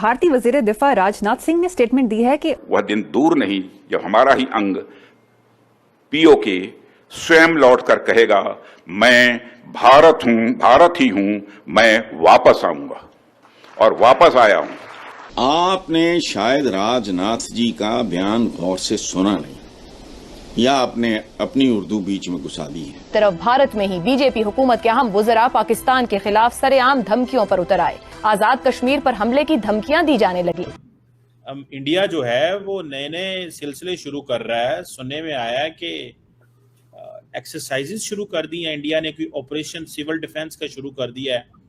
भारतीय वजीर दिफा राजनाथ सिंह ने स्टेटमेंट दी है कि वह दिन दूर नहीं जब हमारा ही अंग पीओके स्वयं लौटकर कहेगा, मैं भारत हूं, भारत ही हूं, मैं वापस आऊंगा और वापस आया हूं। आपने शायद राजनाथ जी का बयान गौर से सुना नहीं या आपने अपनी उर्दू बीच में घुसा दी है। तरफ भारत में ही बीजेपी हुकूमत के अहम वुज़रा पाकिस्तान के खिलाफ सरेआम धमकियों पर उतर आए। आजाद कश्मीर पर हमले की धमकियां दी जाने लगी। इंडिया जो है वो नए नए सिलसिले शुरू कर रहा है। सुनने में आया कि एक्सरसाइजेस शुरू कर दी है इंडिया ने, कोई ऑपरेशन सिविल डिफेंस का शुरू कर दिया है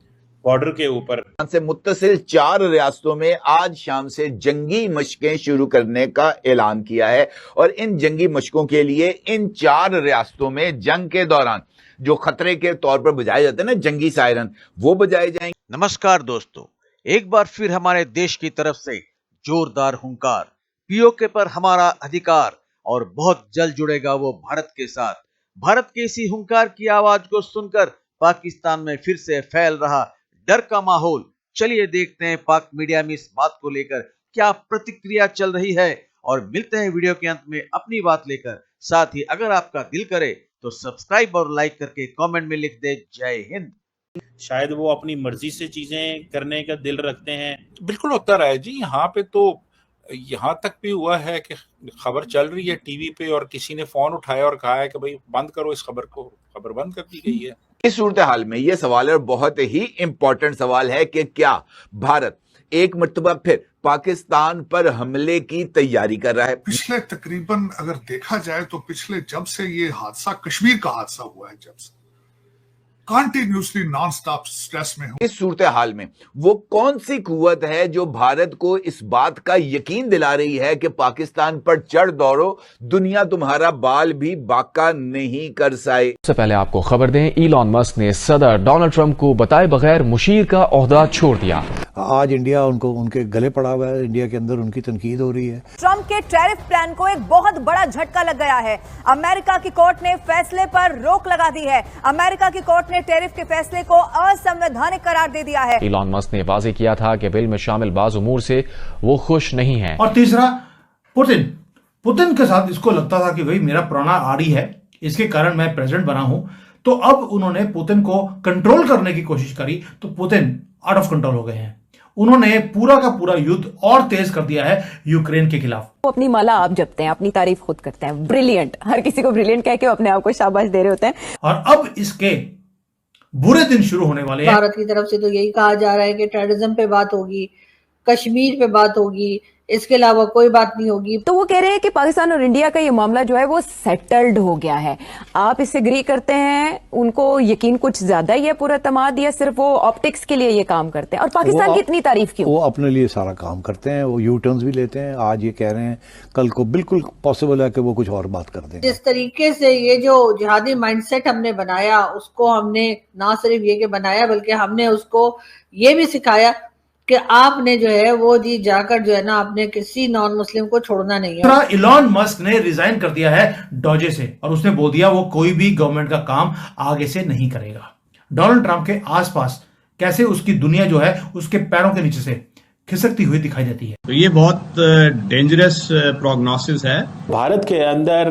बॉर्डर के ऊपर। से मुत्तसिल 4 रियासतों में आज शाम से जंगी मशकें शुरू करने का ऐलान किया है और इन जंगी मशकों के लिए इन 4 रियासतों में जंग के दौरान जो खतरे के तौर पर बजाए जाते हैं ना जंगी सायरन, वो बजाए जाएंगे। नमस्कार दोस्तों, एक बार फिर हमारे देश की तरफ से जोरदार हुंकार, पीओके पर हमारा अधिकार और बहुत जल्द जुड़ेगा वो भारत के साथ। भारत के इसी हुंकार की आवाज को सुनकर पाकिस्तान में फिर से फैल रहा डर का माहौल। चलिए देखते हैं पाक मीडिया में इस बात को लेकर क्या प्रतिक्रिया चल रही है और मिलते हैं वीडियो के अंत में अपनी बात लेकर। साथ ही अगर आपका दिल करे तो सब्सक्राइब और लाइक करके कमेंट में लिख दे जय हिंद। शायद वो अपनी मर्जी से चीजें करने का दिल रखते हैं। बिल्कुल होता रहा है जी। यहाँ पे तो यहाँ तक भी हुआ है कि खबर चल रही है टीवी पे और किसी ने फोन उठाया और कहा है कि भाई बंद करो इस खबर को, खबर बंद कर दी गई है। इस सूरत हाल में यह सवाल है और बहुत ही इंपॉर्टेंट सवाल है कि क्या भारत एक मर्तबा फिर पाकिस्तान पर हमले की तैयारी कर रहा है। पिछले तकरीबन अगर देखा जाए तो पिछले जब से ये हादसा, कश्मीर का हादसा हुआ है, जब से कंटिन्यूअसली नॉन स्टॉप स्ट्रेस में हूं। इस सूरत हाल में वो कौन सी कुव्वत है जो भारत को इस बात का यकीन दिला रही है कि पाकिस्तान पर चढ़ दौड़ो, दुनिया तुम्हारा बाल भी बाका नहीं कर साए। सबसे पहले आपको खबर दें, इलॉन मस्क ने सदर डोनाल्ड ट्रंप को बताए बगैर मुशीर का ओहदा छोड़ दिया। आज इंडिया उनके गले पड़ा हुआ है, इंडिया के अंदर उनकी तनकीद हो रही है। ट्रंप के टैरिफ प्लान को एक बहुत बड़ा झटका लग गया है। अमेरिका की कोर्ट ने फैसले पर रोक लगा दी है। अमेरिका की कोर्ट ने टैरिफ के फैसले को असंवैधानिक करार दे दिया है। इलॉन मस्क ने वाज़ेह किया था कि बिल में शामिल बाज़ उमूर से वो खुश नहीं है। और तीसरा, पुतिन के साथ इसको लगता था कि भाई मेरा पुराना आड़ी है, इसके कारण मैं प्रेसिडेंट बना हूं, तो अब उन्होंने पुतिन को कंट्रोल करने की कोशिश करी तो पुतिन आउट ऑफ कंट्रोल हो गए हैं। उन्होंने पूरा का पूरा युद्ध और तेज कर दिया है यूक्रेन के खिलाफ। वो अपनी माला आप जपते हैं, अपनी तारीफ खुद करते हैं, ब्रिलियंट, हर किसी को ब्रिलियंट कह के अपने आप को शाबाश दे रहे होते हैं। और अब इसके बुरे दिन शुरू होने वाले हैं। भारत की तरफ से तो यही कहा जा रहा है कि टेररिज्म पे बात होगी, कश्मीर पे बात होगी, इसके अलावा कोई बात नहीं होगी। तो वो कह रहे हैं कि पाकिस्तान और इंडिया का ये मामला जो है वो सेटल्ड हो गया है। आप इससे एग्री करते हैं? उनको यकीन कुछ ज्यादा ही है पूरा तमाद, या सिर्फ वो ऑप्टिक्स के लिए ये काम करते हैं? और पाकिस्तान की इतनी तारीफ क्यों? वो अपने लिए सारा काम करते हैं, वो यू टर्न्स भी लेते हैं। आज ये कह रहे हैं, कल को बिल्कुल पॉसिबल है कि वो कुछ और बात कर दें। जिस तरीके से ये जो जिहादी माइंडसेट हमने बनाया, उसको हमने ना सिर्फ ये कि बनाया बल्कि हमने उसको ये भी सिखाया कि आपने जो है वो जी जाकर जो है ना आपने किसी नॉन मुस्लिम को छोड़ना नहीं है। इलॉन मस्क ने रिजाइन कर दिया है डॉजे से और उसने बोल दिया वो कोई भी गवर्नमेंट का काम आगे से नहीं करेगा। डोनाल्ड ट्रंप के आसपास कैसे उसकी दुनिया जो है उसके पैरों के नीचे से खिसकती हुई दिखाई देती है। तो ये बहुत डेंजरस प्रोग्नोसिस है। भारत के अंदर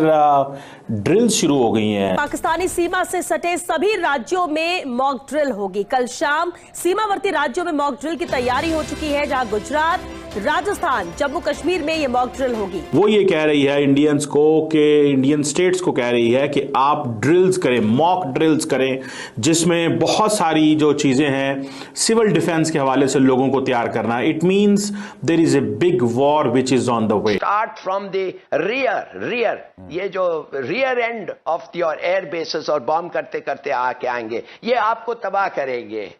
ड्रिल शुरू हो गई हैं। पाकिस्तानी सीमा से सटे सभी राज्यों में मॉक ड्रिल होगी। कल शाम सीमावर्ती राज्यों में मॉक ड्रिल की तैयारी हो चुकी है, जहां गुजरात, राजस्थान, जम्मू कश्मीर में ये मॉक ड्रिल होगी। वो ये कह रही है इंडियंस को कि इंडियन स्टेट्स को कह रही है कि आप ड्रिल्स करें, मॉक ड्रिल्स करें, जिसमें बहुत सारी जो चीजें हैं सिविल डिफेंस के हवाले से लोगों को तैयार करना। It means there is a big war which is on the way. Start from the rear ये जो rear end of your air bases और बॉम्ब करते करते आके आएंगे, ये आपको तबाह करेंगे।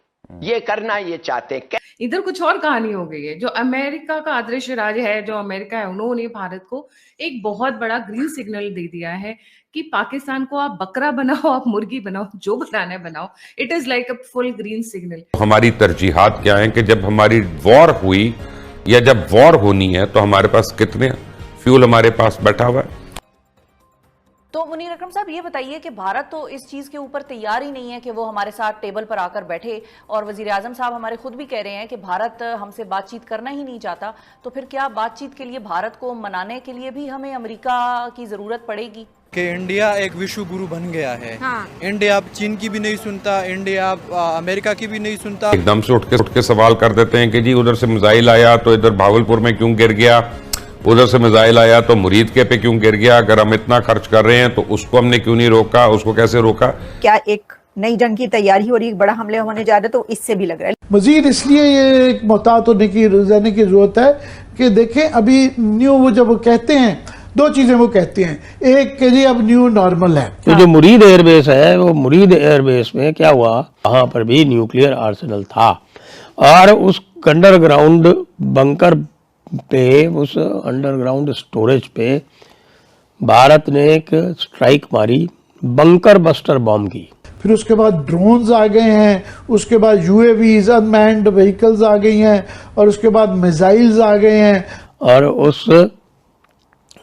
ये करना ये चाहते हैं। इधर कुछ और कहानी हो गई है। जो अमेरिका का अदृश्य राज है, जो अमेरिका है, उन्होंने भारत को एक बहुत बड़ा ग्रीन सिग्नल दे दिया है कि पाकिस्तान को आप बकरा बनाओ, आप मुर्गी बनाओ, जो बनाना है बनाओ। It is like a full green signal. हमारी तरजीहात क्या है कि जब हमारी वॉर हुई या जब वॉर होनी है तो हमारे पास कितने फ्यूल हमारे पास बैठा हुआ है। तो मुनीर अकरम साहब ये बताइए कि भारत तो इस चीज के ऊपर तैयार ही नहीं है कि वो हमारे साथ टेबल पर आकर बैठे, और वजीर आजम साहब हमारे खुद भी कह रहे हैं कि भारत हमसे बातचीत करना ही नहीं चाहता। तो फिर क्या बातचीत के लिए भारत को मनाने के लिए भी हमें अमेरिका की जरूरत पड़ेगी? कि इंडिया एक विश्व गुरु बन गया है। हाँ। इंडिया अब चीन की भी नहीं सुनता, इंडिया अब अमेरिका की भी नहीं सुनता। एकदम से उठ के सवाल कर देते हैं कि जी उधर से मिसाइल आया तो इधर भावलपुर में क्यों गिर गया, उधर से मिसाइल आया तो मुरीद के पे क्यों गिर गया, अगर हम इतना खर्च कर रहे हैं तो उसको हमने क्यों नहीं रोका, उसको कैसे रोका। क्या एक नई जंग की तैयारी हो रही है, बड़ा हमले होने जा रहे, तो इससे भी लग रहा है। मजीद इसलिए ये एक मोहतात होने की रहने की जरूरत है कि देखें अभी न्यू वो जब वो कहते हैं दो चीजें वो कहते हैं, एक के लिए अब न्यू नॉर्मल है। तो जो मुरीद एयरबेस है वो मुरीद एयरबेस में क्या हुआ, वहां पर भी न्यूक्लियर आर्सेनल था और उस अंडरग्राउंड बंकर पे, उस अंडरग्राउंड स्टोरेज पे भारत ने एक स्ट्राइक मारी बंकर बस्टर बॉम्ब की। फिर उसके बाद ड्रोन्स आ गए हैं, उसके बाद यूएवीज अनमैन्ड व्हीकल्स आ गई हैं और उसके बाद मिसाइल्स आ गए हैं। और उस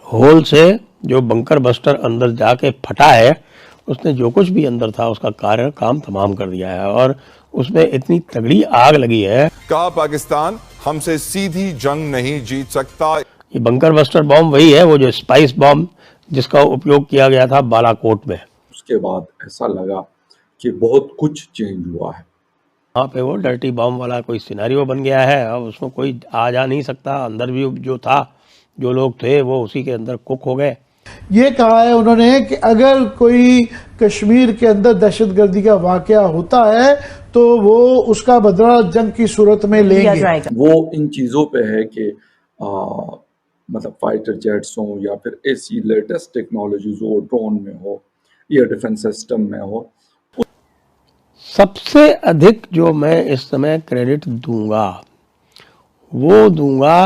होल से जो बंकर बस्टर अंदर जाके फटा है, उसने जो कुछ भी अंदर था उसका काम तमाम कर दिया है और उसमें इतनी तगड़ी आग लगी है। कहा पाकिस्तान हमसे सीधी जंग नहीं जीत सकता। ये बंकर बस्टर बॉम्ब वही है, वो जो स्पाइस बॉम्ब जिसका उपयोग किया गया था बालाकोट में। उसके बाद ऐसा लगा कि बहुत कुछ चेंज हुआ है। वहाँ पे वो डर्टी बॉम्ब वाला कोई सिनेरियो बन गया है, अब उसमें कोई आ जा नहीं सकता। अंदर भी जो था, जो लोग थे वो उसी के अंदर कुक हो गए। ये कहा है उन्होंने कि अगर कोई कश्मीर के अंदर दहशतगर्दी का वाकया होता है तो वो उसका बदला जंग की सूरत में लेंगे। वो इन चीजों पे है कि मतलब फाइटर जेट्स हो या फिर ऐसी लेटेस्ट टेक्नोलॉजीज हो, ड्रोन में हो, एयर डिफेंस सिस्टम में हो। सबसे अधिक जो मैं इस समय क्रेडिट दूंगा वो दूंगा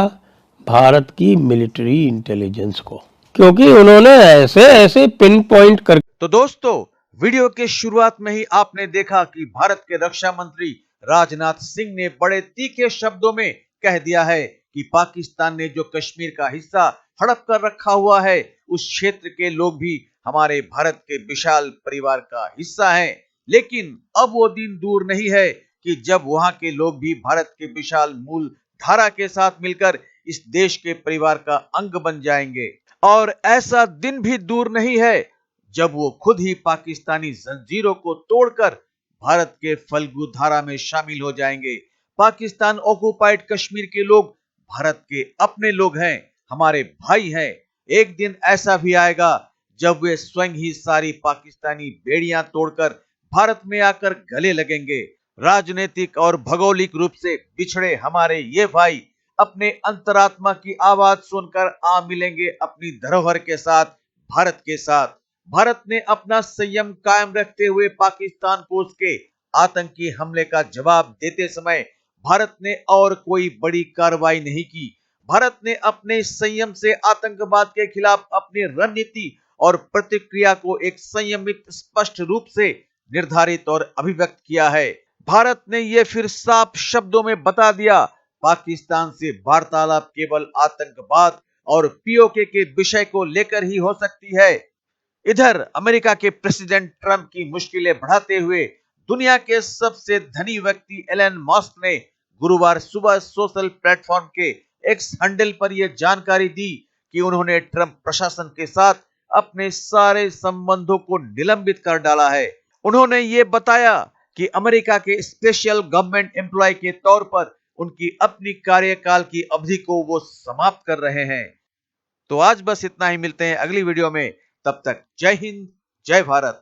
भारत की मिलिट्री इंटेलिजेंस को, क्योंकि उन्होंने ऐसे पिन पॉइंट कर। तो दोस्तों, वीडियो के शुरुआत में ही आपने देखा कि भारत के रक्षा मंत्री राजनाथ सिंह ने बड़े तीखे शब्दों में कह दिया है कि पाकिस्तान ने जो कश्मीर का हिस्सा हड़प कर रखा हुआ है, उस क्षेत्र के लोग भी हमारे भारत के विशाल परिवार का हिस्सा हैं। लेकिन अब वो दिन दूर नहीं है कि जब वहां के लोग भी भारत के विशाल मूल धारा के साथ मिलकर इस देश के परिवार का अंग बन जाएंगे। और ऐसा दिन भी दूर नहीं है जब वो खुद ही पाकिस्तानी जंजीरों को तोड़कर भारत के फल्गु धारा में शामिल हो जाएंगे। पाकिस्तान ऑक्युपाइड कश्मीर के लोग भारत के अपने लोग हैं, हमारे भाई हैं। एक दिन ऐसा भी आएगा जब वे स्वयं ही सारी पाकिस्तानी बेड़ियां तोड़कर भारत में आकर गले लगेंगे। राजनीतिक और भौगोलिक रूप से बिछड़े हमारे ये भाई अपने अंतरात्मा की आवाज सुनकर आ मिलेंगे अपनी धरोहर के साथ, भारत के साथ। भारत ने अपना संयम कायम रखते हुए पाकिस्तान को उसके आतंकी हमले का जवाब देते समय भारत ने और कोई बड़ी कार्रवाई नहीं की। भारत ने अपने संयम से आतंकवाद के खिलाफ अपनी रणनीति और प्रतिक्रिया को एक संयमित स्पष्ट रूप से निर्धारित और अभिव्यक्त किया है। भारत ने यह फिर साफ शब्दों में बता दिया, पाकिस्तान से वार्तालाप केवल आतंकवाद और पीओके के विषय को लेकर ही हो सकती है। इधर अमेरिका के प्रेसिडेंट ट्रंप की मुश्किलें बढ़ाते हुए दुनिया के सबसे धनी व्यक्ति एलन मस्क ने गुरुवार सुबह सोशल प्लेटफॉर्म के एक्स हैंडल पर यह जानकारी दी कि उन्होंने ट्रंप प्रशासन के साथ अपने सारे संबंधों को निलंबित कर डाला है। उन्होंने ये बताया कि अमेरिका के स्पेशल गवर्नमेंट एम्प्लॉय के तौर पर उनकी अपनी कार्यकाल की अवधि को वो समाप्त कर रहे हैं। तो आज बस इतना ही, मिलते हैं अगली वीडियो में। तब तक जय हिंद, जय भारत।